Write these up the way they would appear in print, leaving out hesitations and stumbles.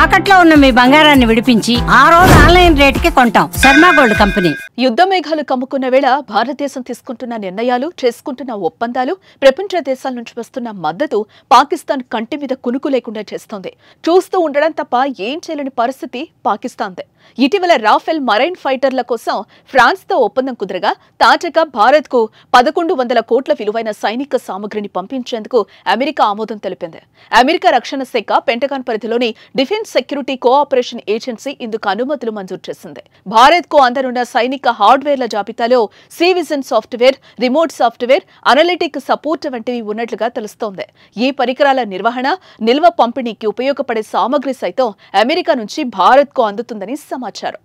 తాకట్లో ఉన్న మీ బంగారాన్ని విడిపించి ఆ రోజు ఆన్లైన్ రేటుకి కొంటాం. Sharma gold company. యుద్ధ మేఘాలు కమ్ముకున్న వేళ భారతదేశం తీసుకుంటున్న నిర్ణయాలు, చేసుకుంటున్న ఒప్పందాలు, ప్రపంచ దేశాల నుంచి వస్తున్న మద్దతు పాకిస్తాన్ కంటి మీద కునుకు లేకుండా చేస్తోంది. చూస్తూ ఉండడం తప్ప ఏం చేయలేని పరిస్థితి పాకిస్తాన్దే. ఇటీవల రాఫెల్ మరైన్ ఫైటర్ల కోసం ఫ్రాన్స్ తో ఒప్పందం కుదరగా తాజాగా భారత్ కు 1100 కోట్ల విలువైన సైనిక సామగ్రిని పంపించేందుకు అమెరికా ఆమోదం తెలిపింది. అమెరికా రక్షణ శాఖ పెంటగాన్ పరిధిలోని డిఫెన్స్ సెక్యూరిటీ కోఆపరేషన్ ఏజెన్సీ ఇందుకు అనుమతులు మంజూరు చేసింది. భారత్ కు అందనున్న సైనిక హార్డ్వేర్ల జాబితాలో సివిజన్ software, remote software, analytic support వంటివి ఉన్నట్లుగా తెలుస్తోంది. ఈ పరికరాల నిర్వహణ, నిల్వ పంపిణీకి ఉపయోగపడే సామగ్రి సైతం అమెరికా నుంచి భారత్ కు అందుతుందని సమాచారం.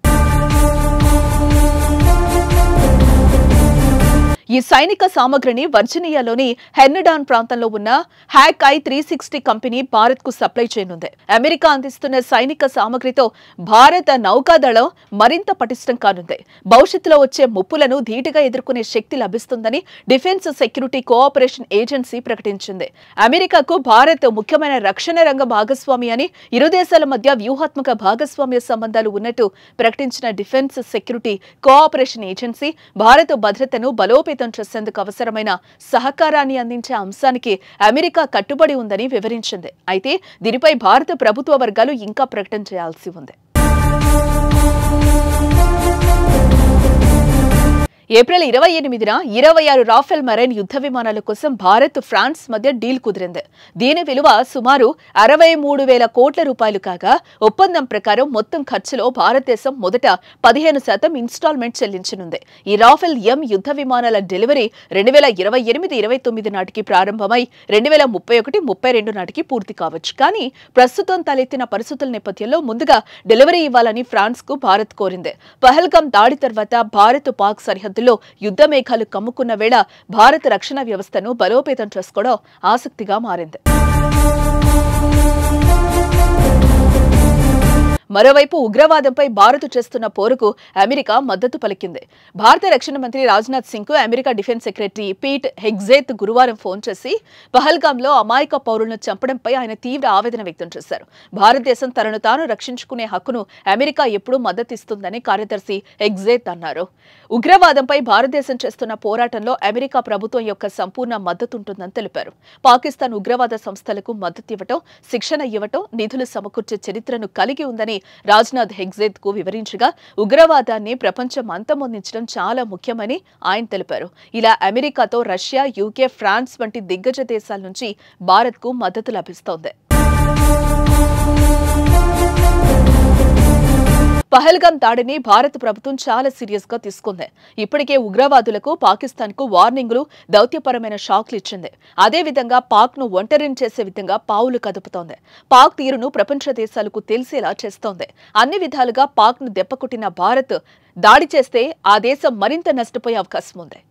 ఈ సైనిక సామగ్రిని వర్జీనియాలోని హెర్నడాన్ ప్రాంతంలో ఉన్న హ్యాక్ i360 కంపెనీ భారత్ కు సప్లై చేయనుంది. అమెరికా అందిస్తున్న సైనిక సామగ్రితో భారత నౌకాదళం మరింత పటిష్టం కానుంది. భవిష్యత్తులో వచ్చే ముప్పులను ధీటుగా ఎదుర్కొనే శక్తి లభిస్తుందని డిఫెన్స్ సెక్యూరిటీ కోఆపరేషన్ ఏజెన్సీ ప్రకటించింది. అమెరికాకు భారత్ ముఖ్యమైన రక్షణ రంగ భాగస్వామి అని, ఇరు దేశాల మధ్య వ్యూహాత్మక భాగస్వామ్య సంబంధాలు ఉన్నట్టు ప్రకటించిన డిఫెన్స్ సెక్యూరిటీ కోఆపరేషన్ ఏజెన్సీ భారత భద్రతను బలోపేతం చేసేందుకు అవసరమైన సహకారాన్ని అందించే అంశానికి అమెరికా కట్టుబడి ఉందని వివరించింది. అయితే దీనిపై భారత ప్రభుత్వ వర్గాలు ఇంకా ప్రకటన చేయాల్సి ఉంది. ఏప్రిల్ 28న 26 రాఫెల్ మరైన్ యుద్ధ విమానాల కోసం భారత్, ఫ్రాన్స్ మధ్య డీల్ కుదిరింది. దీని విలువ సుమారు 63,000 కోట్ల రూపాయలు కాగా, ఒప్పందం ప్రకారం మొత్తం ఖర్చులో భారతదేశం మొదట 15% ఇన్స్టాల్మెంట్ చెల్లించనుంది. ఈ రాఫెల్ ఎం యుద్ధ విమానాల డెలివరీ 2028-29 నాటికి ప్రారంభమై 2031-32 నాటికి పూర్తి కావచ్చు. కానీ ప్రస్తుతం తలెత్తిన పరిస్థితుల నేపథ్యంలో ముందుగా డెలివరీ ఇవ్వాలని ఫ్రాన్స్ కు భారత్ కోరింది. పహల్గాం దాడి తర్వాత భారత్, పాక్ సరిహద్దు యుద్ధ మేఘాలు కమ్ముకున్న వేళ భారత రక్షణ వ్యవస్థను బలోపేతం చేసుకోవడం ఆసక్తిగా మారింది. మరోవైపు ఉగ్రవాదంపై భారత్ చేస్తున్న పోరుకు అమెరికా మద్దతు పలికింది. భారత రక్షణ మంత్రి రాజ్నాథ్ సింగ్ కు అమెరికా డిఫెన్స్ సెక్రటరీ పీట్ హెగ్జేత్ గురువారం ఫోన్ చేసి పహల్గాంలో అమాయక పౌరులను చంపడంపై ఆయన తీవ్ర ఆవేదన వ్యక్తం చేశారు. భారతదేశం తనను తాను రక్షించుకునే హక్కును అమెరికా ఎప్పుడూ మద్దతిస్తుందని కార్యదర్శి హెగ్జేత్ అన్నారు. ఉగ్రవాదంపై భారతదేశం చేస్తున్న పోరాటంలో అమెరికా ప్రభుత్వం యొక్క సంపూర్ణ మద్దతు ఉంటుందని తెలిపారు. పాకిస్తాన్ ఉగ్రవాద సంస్థలకు మద్దతు ఇవ్వటం, శిక్షణ ఇవ్వటం, నిధులు సమకూర్చే చరిత్రను కలిగి ఉందని రాజ్నాథ్ హెగ్జేత్ కు వివరించగా, ఉగ్రవాదాన్ని ప్రపంచం అంతమొందించడం చాలా ముఖ్యమని ఆయన తెలిపారు. ఇలా అమెరికాతో రష్యా, యూకే, ఫ్రాన్స్ వంటి దిగ్గజ దేశాల నుంచి భారత్ కు మద్దతు లభిస్తోంది. పహల్గాం దాడిని భారత ప్రభుత్వం చాలా సీరియస్ గా తీసుకుంది. ఇప్పటికే ఉగ్రవాదులకు పాకిస్తాన్ కు వార్నింగులు, దౌత్యపరమైన షాక్లు ఇచ్చింది. అదేవిధంగా పాక్ ను ఒంటరిని చేసే విధంగా పావులు కదుపుతోంది. పాక్ తీరును ప్రపంచ దేశాలకు తెలిసేలా చేస్తోంది. అన్ని విధాలుగా పాక్ ను దెబ్బకొట్టిన భారత్ దాడి చేస్తే ఆ దేశం మరింత నష్టపోయే అవకాశం ఉంది.